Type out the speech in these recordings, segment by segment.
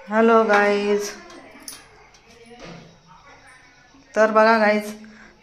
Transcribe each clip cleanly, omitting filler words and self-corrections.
Hello guys. तर बघा guys,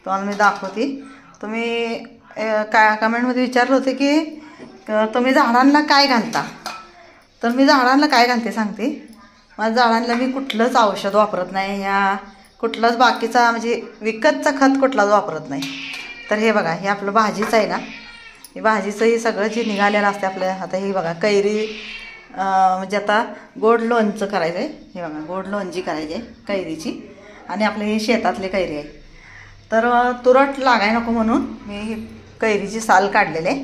तुम्हाला मी दाखवते. तुम्ही काय कमेंटमध्ये विचारलं होते की तुम्ही झाडांना काय घालता. तर मी झाडांना काय घालते सांगते. माझ्या झाडांना मी कुठलंच औषध वापरत नाही, या कुठलंच बाकीचा म्हणजे विकतचा खत कुठलाच वापरत नाही. तर हे बघा, हे आपलं भाजीचं आहे ना, हे भाजीचं हे सगळं जे निघालेलं असते आपलं. आता हे बघा कैरी, म्हणजे आता गोड लोणचं करायचं आहे. हे बघा, गोड लोणची करायची आहे कैरीची. आणि आपले हे शेतातले कैरी आहे. तर तुरट लागाय नको म्हणून मी ही कैरीची साल काढलेले आहे.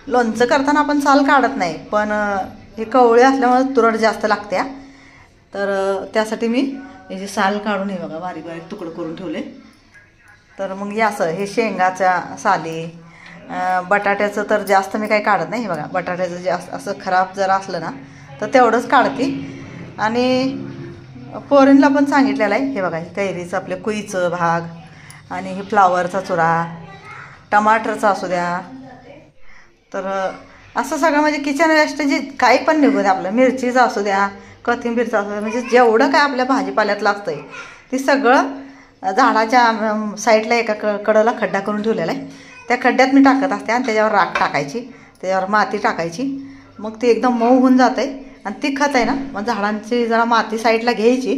लोणचं करताना आपण साल काढत नाही, पण हे कवळे असल्यामुळे तुरट जास्त लागते. तर त्यासाठी मी याची साल काढून हे बघा बारीक बारीक तुकडं करून ठेवले. तर मग हे असं हे शेंगाच्या साली, बटाट्याचं तर जास्त मी काही काढत नाही. हे बघा, बटाट्याचं जास्त असं खराब जर असलं ना तर तेवढंच काढते. आणि पोरींला पण सांगितलेलं आहे. हे बघा, हे कैरीचं आपले कुईचं भाग, आणि हे फ्लावरचा चुरा, टमाटरचा असू द्या. तर असं सगळं म्हणजे किचन वेस्ट जे काही पण निघू द्या, आपलं मिरचीचं असू द्या, कोथिंबीरचं असू द्या, म्हणजे जेवढं काय आपल्या भाजीपाल्यात लागतं आहे ते सगळं झाडाच्या साईडला एका कडेला खड्डा करून ठेवलेला आहे. त्या खड्ड्यात मी टाकत असते आणि त्याच्यावर राख टाकायची, त्याच्यावर माती टाकायची. मग ती एकदम मऊ होऊन जाते. आणि ती खत आहे ना, मग झाडांची जरा माती साईडला घ्यायची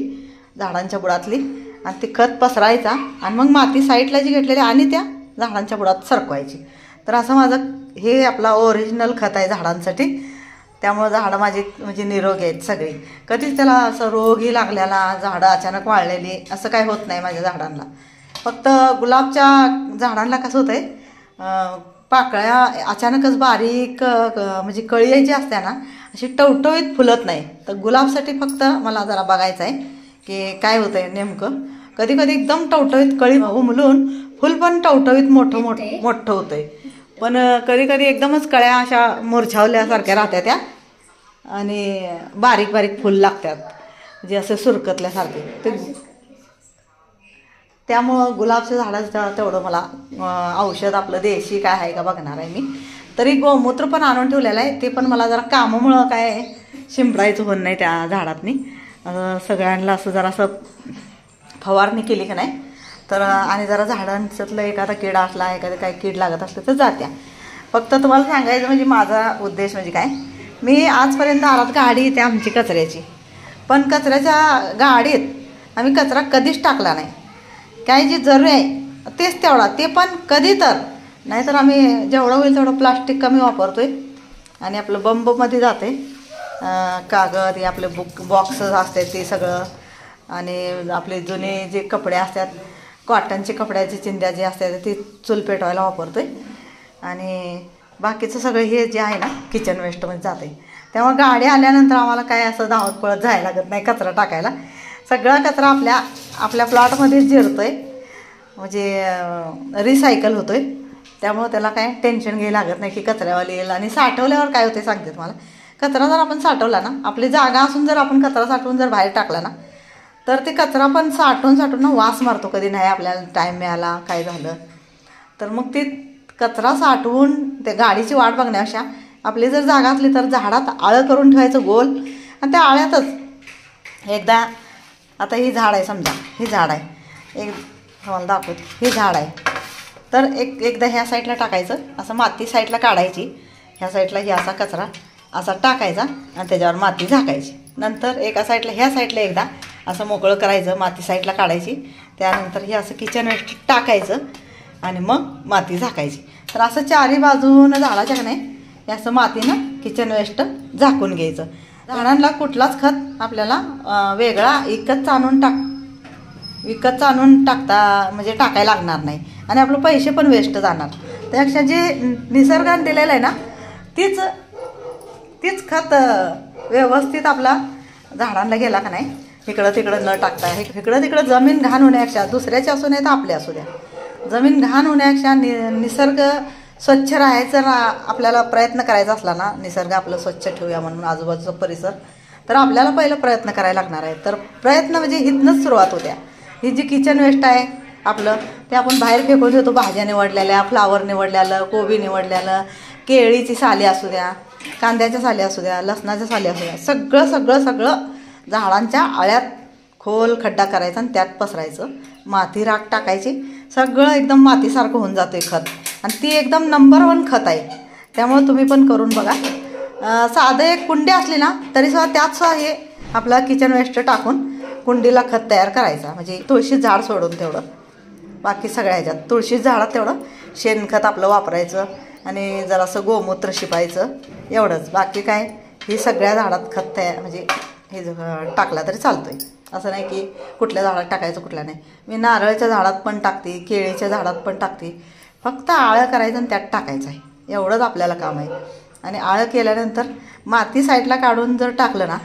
झाडांच्या बुडातली, आणि ती खत पसरायचा, आणि मग माती साईडला जी घेतलेली आणि त्या झाडांच्या बुडात सरकवायची. तर असं माझं हे आपला ओरिजिनल खत आहे झाडांसाठी. त्यामुळं झाडं माझी म्हणजे निरोगी आहेत सगळी. कधीच त्याला असं रोगही लागलेला, झाडं अचानक वाळलेली असं काय होत नाही माझ्या झाडांना. फक्त गुलाबच्या झाडांना कसं होतं आहे, पाकळ्या अचानकच बारीक म्हणजे कळी जी असते ना अशी टवटवीत फुलत नाही. तर गुलाबसाठी फक्त मला जरा बघायचं आहे की काय होतं आहे नेमकं. कधी कधी एकदम टवटवीत कळी उमलून फुल पण टवटवीत मोठं होतं आहे. पण कधी कधी एकदमच कळ्या अशा मुरछावल्यासारख्या राहत्या त्या, आणि बारीक बारीक फुल लागतात म्हणजे असे सुरकतल्यासारखे. ते त्यामुळं गुलाबच्या झाडाचं तेवढं मला औषध आपलं देशी काय आहे का बघणार आहे मी. तरी गोमूत्र पण आणून ठेवलेलं आहे. ते पण मला जरा कामामुळं काय शिंपडायचं होत नाही त्या झाडातनी. सगळ्यांना असं जरा असं फवारणी केली की नाही तर, आणि जरा झाडांच्यातलं एखादा किडा असला, एखादं काही कीड लागत असलं तर जात्या. फक्त तुम्हाला सांगायचं म्हणजे माझा उद्देश म्हणजे काय, मी आजपर्यंत दारात गाडी येते आमची कचऱ्याची, पण कचऱ्याच्या गाडीत आम्ही कचरा कधीच टाकला नाही. काय जी जरूर आहे तेच तेवढा, ते पण कधी तर. नाहीतर आम्ही जेवढं होईल तेवढं प्लास्टिक कमी वापरतोय. आणि आपलं बंबमध्ये जाते कागद, हे आपले बॉक्सेस असतात ते सगळं, आणि आपले जुने जे कपडे असतात कॉटनचे कपड्याचे चिंध्या जे असतात ते चूल पेटवायला वापरतोय. आणि बाकीचं सगळं हे जे आहे ना किचन वेस्टमध्ये जाते. तेव्हा गाडी आल्यानंतर आम्हाला काय असं धावत पळत जायला लागत नाही कचरा टाकायला. सगळा कचरा आपल्या प्लॉटमध्येच जिरतोय, म्हणजे रिसायकल होतोय. त्यामुळं त्याला काय टेन्शन घ्यायला लागत नाही की कचऱ्यावाली येईल. आणि साठवल्यावर काय होते सांगते तुम्हाला, कचरा जर आपण साठवला ना, आपली जागा असून जर आपण कचरा साठवून जर बाहेर टाकला ना तर ते कचरा पण साठवून ना वास मारतो. कधी नाही आपल्याला टाईम मिळाला काय झालं तर मग ते कचरा साठवून ते गाडीची वाट बघण्यापेक्षा आपली जर जागा असली तर झाडात आळं करून ठेवायचं गोल, आणि त्या आळ्यातच एकदा, आता ही झाड आहे समजा, ही झाड आहे एक तुम्हाला दाखवते, ही झाड आहे तर एकदा ह्या साईडला टाकायचं, असं माती साईडला काढायची, ह्या साईडला ही असा कचरा असा टाकायचा आणि त्याच्यावर माती झाकायची. नंतर एका साईडला ह्या साईडला एकदा असं मोकळं करायचं, माती साईडला काढायची, त्यानंतर हे असं किचन वेस्ट टाकायचं आणि मग माती झाकायची. तर असं चारी बाजूनं झाडाच्या का नाही हे असं मातीनं किचन वेस्ट झाकून घ्यायचं. झाडांना कुठलाच खत आपल्याला वेगळा विकतचा आणून टाकता म्हणजे टाकायला लागणार नाही, आणि आपलं पैसे पण वेस्ट जाणार. त्यापेक्षा जे निसर्गाने दिलेलं आहे ना तीच खत व्यवस्थित आपला झाडांना गेला का नाही, इकडं तिकडं न टाकता, इकडं तिकडं जमीन घाण होण्यापेक्षा, दुसऱ्याची असू नये तर आपल्या असू द्या, जमीन घाण होण्यापेक्षा निसर्ग स्वच्छ राहायचं आपल्याला प्रयत्न करायचा असला ना, निसर्ग आपलं स्वच्छ ठेवूया म्हणून आजूबाजूचा परिसर, तर आपल्याला पहिलं प्रयत्न करायला लागणार आहे. तर प्रयत्न म्हणजे इथनंच सुरुवात होत्या. ही जी किचन वेस्ट आहे आपलं ते आपण बाहेर फेकून देतो. भाज्या निवडलेल्या, फ्लावर निवडलेलं, कोबी निवडलेलं, केळीची साली असू द्या, कांद्याच्या साली असू द्या, लसणाच्या साली असू द्या, सगळं झाडांच्या आळ्यात खोल खड्डा करायचा आणि त्यात पसरायचं, माती राख टाकायची, सगळं एकदम मातीसारखं होऊन जातं खत. आणि ती एकदम नंबर 1 खत आहे. त्यामुळे तुम्ही पण करून बघा. साधं एक कुंडी असली ना तरीसुद्धा त्यात सुद्धा हे आपला किचन वेस्ट टाकून कुंडीला खत तयार करायचा. म्हणजे तुळशी झाड सोडून तेवढं, बाकी सगळ्या ह्याच्यात तुळशी झाडात तेवढं शेणखत आपलं वापरायचं आणि जरासं गोमूत्र शिपायचं, एवढंच. बाकी काय ही सगळ्या झाडात खत तयार म्हणजे हे टाकला तरी चालतोय. असं नाही की कुठल्या झाडात टाकायचं कुठल्या नाही. मी नारळाच्या झाडात पण टाकते, केळीच्या झाडात पण टाकते. फक्त आळं करायचं आणि त्यात टाकायचं आहे, एवढंच आपल्याला काम आहे. आणि आळं केल्यानंतर माती साईडला काढून जर टाकलं ना,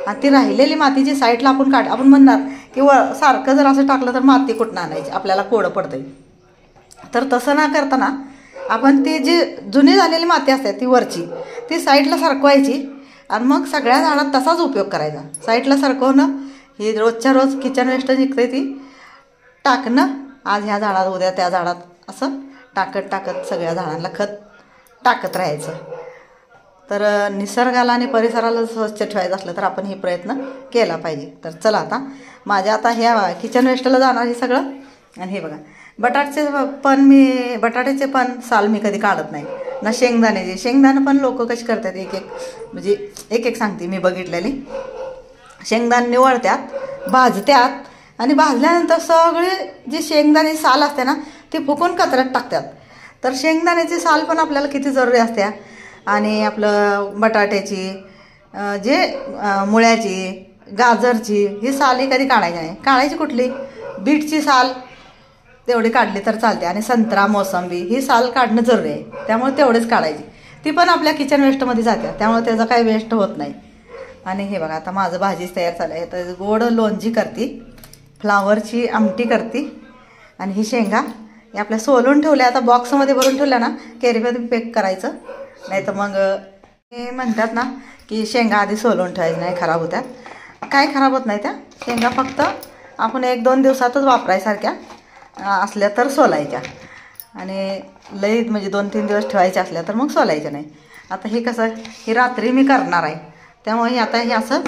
आणि ती राहिलेली मातीची साईडला आपण म्हणणार की सारखं जर असं टाकलं तर माती कुठून आणायची, आपल्याला कोडं पडतंय. तर तसं ना करताना आपण ती जी जुनी झालेली माती असते ती वरची ती साईडला सरकवायची आणि मग सगळ्या झाडात तसाच उपयोग करायचा. साईडला सरकवणं, ही रोजच्या रोज किचन वेस्ट निघते ती टाकणं, आज ह्या झाडात उद्या त्या झाडात, असं टाकत सगळ्या झाडांना खत टाकत राहायचं. तर निसर्गाला आणि परिसराला स्वच्छ ठेवायचं असलं तर आपण हे प्रयत्न केला पाहिजे. तर चला आता माझ्या ह्या किचन वेस्टला जाणार हे सगळं. आणि हे बघा बटाट्याचे पण साल मी कधी काढत नाही ना. शेंगदाणे पण लोक कशी करतात, म्हणजे एक सांगते मी बघितलेली. शेंगदाणे निवळतात, भाजतात आणि भाजल्यानंतर सगळे जे शेंगदाणे साल असते ना ती फुकून कचऱ्यात टाकतात. तर शेंगदाण्याची साल पण आपल्याला किती जरुरी असते. आणि आपलं बटाट्याची, मुळ्याची, गाजरची ही साल ही कधी काढायची नाही. काढायची कुठली, बीटची साल तेवढी काढली तर चालते. आणि संत्रा, मोसंबी ही साल काढणं जरुरी आहे, त्यामुळे तेवढेच काढायची. ती पण आपल्या किचन वेस्टमध्ये जाते, त्यामुळे त्याचा काही वेस्ट होत नाही. आणि हे बघा आता माझं भाजीच तयार झालं आहे. तर गोड लोणची करते, फ्लावरची आमटी करते. आणि ही शेंगा हे आपल्या सोलून ठेवल्या, आता बॉक्समध्ये भरून ठेवल्या ना, कॅरीमध्ये पॅक करायचं. नाही तर मग हे म्हणतात ना की शेंगा आधी सोलून ठेवायचं नाही, खराब होत्यात. काय खराब होत नाही त्या शेंगा, फक्त आपण 1-2 दिवसातच वापरायसारख्या असल्या तर सोलायच्या. आणि लई म्हणजे 2-3 दिवस ठेवायच्या असल्या तर मग सोलायच्या नाही. आता हे कसं, ही रात्री मी करणार आहे, त्यामुळे आता हे असं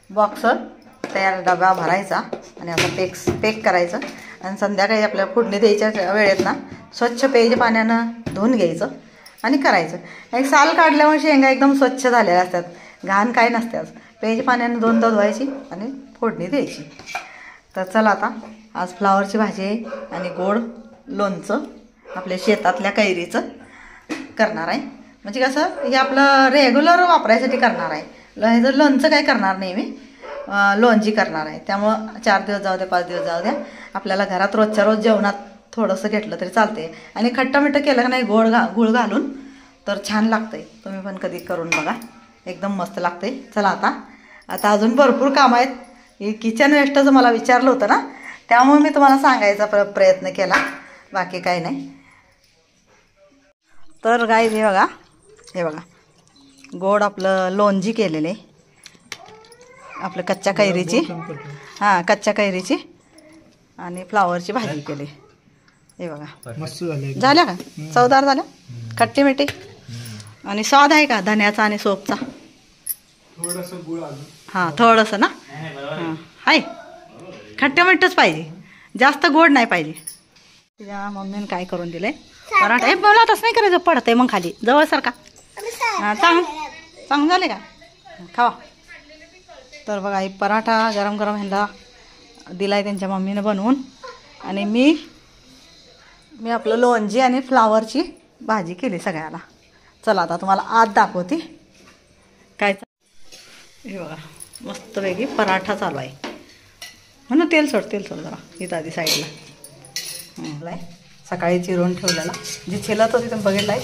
बॉक्स तयार डबा भरायचा आणि आता पॅक करायचं. आणि संध्याकाळी आपल्याला फोडणी द्यायच्या वेळेत ना स्वच्छ पेज पाण्यानं धुवून घ्यायचं आणि करायचं. एक साल काढल्यामुळे शेंगा एकदम स्वच्छ झालेल्या असतात, घाण काय नसतात. पेज पाण्यानं दोनदा धुवायची आणि फोडणी द्यायची. तर चला आता आज फ्लावरची भाजी आहे आणि गोड लोणचं आपल्या शेतातल्या कैरीचं करणार आहे. म्हणजे कसं हे आपलं रेग्युलर वापरायसाठी करणार आहे. हे जर लोणचं काय करणार नाही मी, लोणची करणार आहे. त्यामुळं 4 दिवस जाऊ द्या, 5 दिवस जाऊ द्या, आपल्याला घरात रोजच्या रोज जेवणात थोडंसं घेतलं तरी चालते. आणि खट्टमिठ्ठं केलं का नाही गुळ घालून तर छान लागतंय. तुम्ही पण कधी करून बघा, एकदम मस्त लागते. चला आता अजून भरपूर कामं आहेत. हे किचन वेस्टचं मला विचारलं होतं ना, त्यामुळे मी तुम्हाला सांगायचा प्रयत्न केला, बाकी काही नाही. तर गाईज हे बघा गोड आपलं लोणची केलेले, आपलं कच्च्या कैरीची, कच्च्या कैरीची आणि फ्लावरची भाजी केली. हे बघा मस्त झाल्या का, चवदार झाल्या, खट्टी मिठी. आणि स्वाद आहे का धन्याचा आणि सोपचा, थोडंसं ना. आहे खट्ट्या मिठच पाहिजे, जास्त गोड नाही पाहिजे. तुझ्या मम्मीने काय करून दिले पराठा. हे मला तसं नाही करायचं, पडतंय मग खाली जवळ सारखा. चांगलं झाले का, खावा. तर बघा ही पराठा गरम गरम ह्यांना दिलाय त्यांच्या मम्मीने बनवून. आणि मी आपलं लोणची आणि फ्लावरची भाजी केली सगळ्याला. चला आता तुम्हाला आत दाखवते काय. हे बघा मस्तपैकी पराठा चालू आहे. म्हणून तेल सोड जरा इथं आधी साईडला. सकाळी चिरून ठेवलेला, जी छिलत होती तुम्ही बघितलं आहे.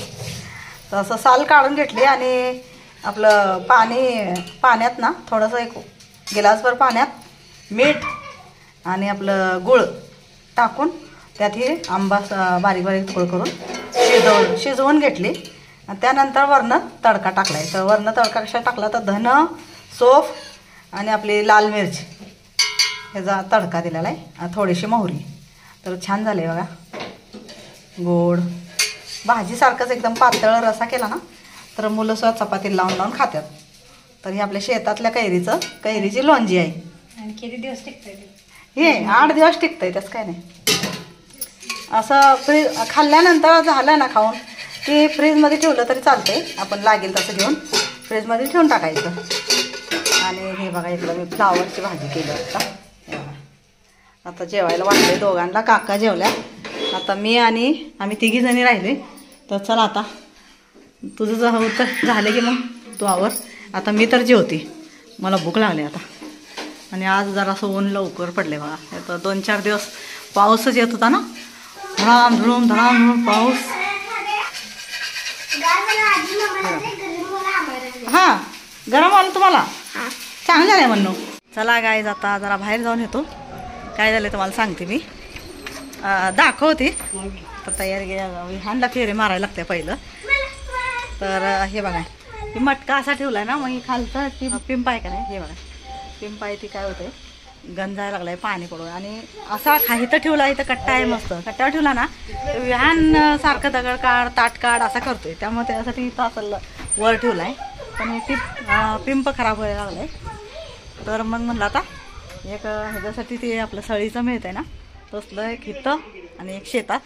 तर असं साल काढून घेतली आणि आपलं पाण्यात ना थोडंसं एक गिलासभर पाण्यात मीठ आणि आपलं गूळ टाकून त्यात ही आंबा बारीक बारीक तुकड करून शिजवून घेतली. आणि त्यानंतर वरनं तडका टाकला आहे. तर वरनं तडका कशा टाकला तर धन, सोफ आणि आपली लाल मिरची ह्याचा तडका दिलेला आहे, थोडीशी मोहरी. तर छान झाले बघा, गोड भाजीसारखंच एकदम पातळ रसा केला ना तर मुलं सुद्धा चपाती लावून खातात. तर हे आपल्या शेतातल्या कैरीची लोणजी आहे. आणि किती दिवस टिकतंय? हे 8 दिवस टिकतंय, त्याच काय नाही. असं फ्रीज खाल्ल्यानंतर झालं ना खाऊन की फ्रीजमध्ये ठेवलं तरी चालतंय. आपण लागेल तसं घेऊन फ्रीजमध्ये ठेवून टाकायचं. आणि हे बघा इकडं मी फ्लावरची भाजी केली आता जेवायला वाटले दोघांना. काका जेवल्या, आता मी आणि आम्ही 3 जणी राहिले. तर चला आता तुझं झालं की मग तू आवर. आता मी तर जेवते, मला भूक लागली आता. आणि आज जरासं ऊन लवकर पडले बघा. आता 2-4 दिवस पाऊसच येत होता ना, धडाम धडाम पाऊस. हां गरम आलं तुम्हाला, चांगलं आहे म्हणून. चला गाईज आता जरा बाहेर जाऊन येतो. काय झालं तुम्हाला सांगते मी, दाखवते. तर तयारी विहानला फेरे मारायला लागते पहिलं. तर हे बघा ही मटका असा ठेवलाय ना, मग खालचा पिंप आहे का नाही, हे बघा पिंप आहे ती काय होते गंजायला लागलाय पाणी पडून. आणि असा इथं ठेवला, इथं कट्टा आहे मस्त, कट्ट्यावर ठेवला ना विहान सारखं दगड काढ ताट काढ असा करतोय. त्यामुळे त्यासाठी इथं असं वर ठेवलाय. पण ती पिंप खराब व्हायला लागलाय. तर मग म्हणलं आता एक ह्याच्यासाठी ते आपलं सळीचं मिळतंय ना, तसलं एक इथं आणि एक शेतात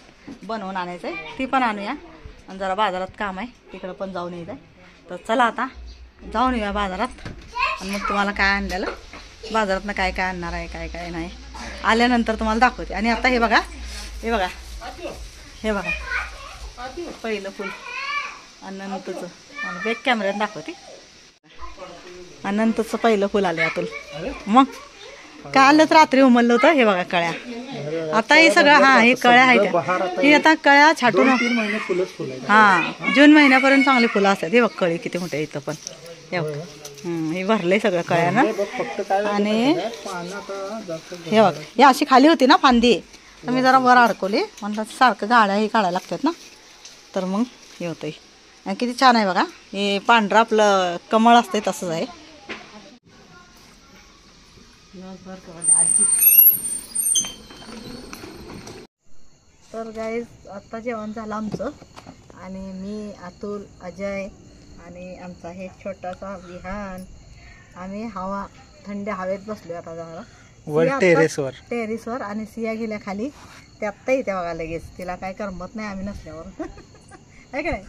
बनवून आणायचं आहे. ती पण आणूया. आणि जरा बाजारात काम आहे, तिकडं पण जाऊन यायचं आहे. तर चला आता जाऊन येऊया बाजारात. आणि मग तुम्हाला काय आणलेलं बाजारातनं काय काय आणणार आहे, काय काय नाही आल्यानंतर तुम्हाला दाखवते. आणि आता हे बघा पहिलं फुल अनंतचं मला बॅक कॅमेऱ्यात दाखवते. अनंतचं पहिलं फुल आले अतुल. मग कालच रात्री उमललं होतं. हे बघा कळ्या, आता हे सगळं हे कळ्या आहेत. ही आता कळ्या छाटून जून महिन्यापर्यंत चांगली फुलं असतात. हे बघ कळी किती मोठे इथं पण, हे बघ हे भरलंय सगळं कळ्यानं. आणि हे बघ हे अशी खाली होती ना फांदी, तर मी जरा वर अडकवली. म्हणलं सारखं गाड्या हे काढायला लागतात ना, तर मग हे होतंय. आणि किती छान आहे बघा. हे पांढरं आपलं कमळ असतंय तसंच आहे. तर गाईज आत्ता जेवण झालं आमचं. आणि मी अतुल अजय आणि आमचा हे छोटासा विहान, आम्ही थंड हवेत बसलो आता जरा टेरेसवर. आणि सिया गेल्या खाली, ते आत्ता येते बघा लगेच. तिला काय करमत नाही आम्ही नसल्यावर आहे का नाही.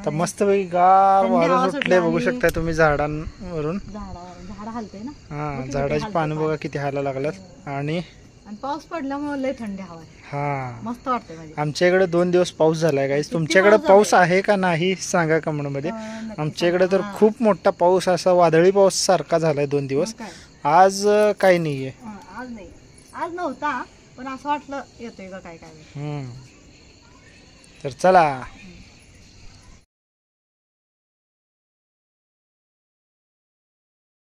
तर मस्त पैकी गार वारं सुटले, बघू शकता तुम्ही झाडांवरून. झाड हलते ना, हा झाडाची पानं बघा किती हायला लागल्यात. आणि पाऊस पडल्यामुळे लय थंडी हवा आहे. हा मस्त वाटते. म्हणजे आमच्या इकडे 2 दिवस पाऊस झालाय गाईस. तुमच्याकडे पाऊस आहे का नाही सांगा कमेंट मध्ये. आमच्या इकडे तर खूप मोठा पाऊस, असा वादळी पाऊस सारखा झालाय 2 दिवस. आज काही नाहीये. आज नव्हता, पण असं वाटलं येतोय का काय. तर चला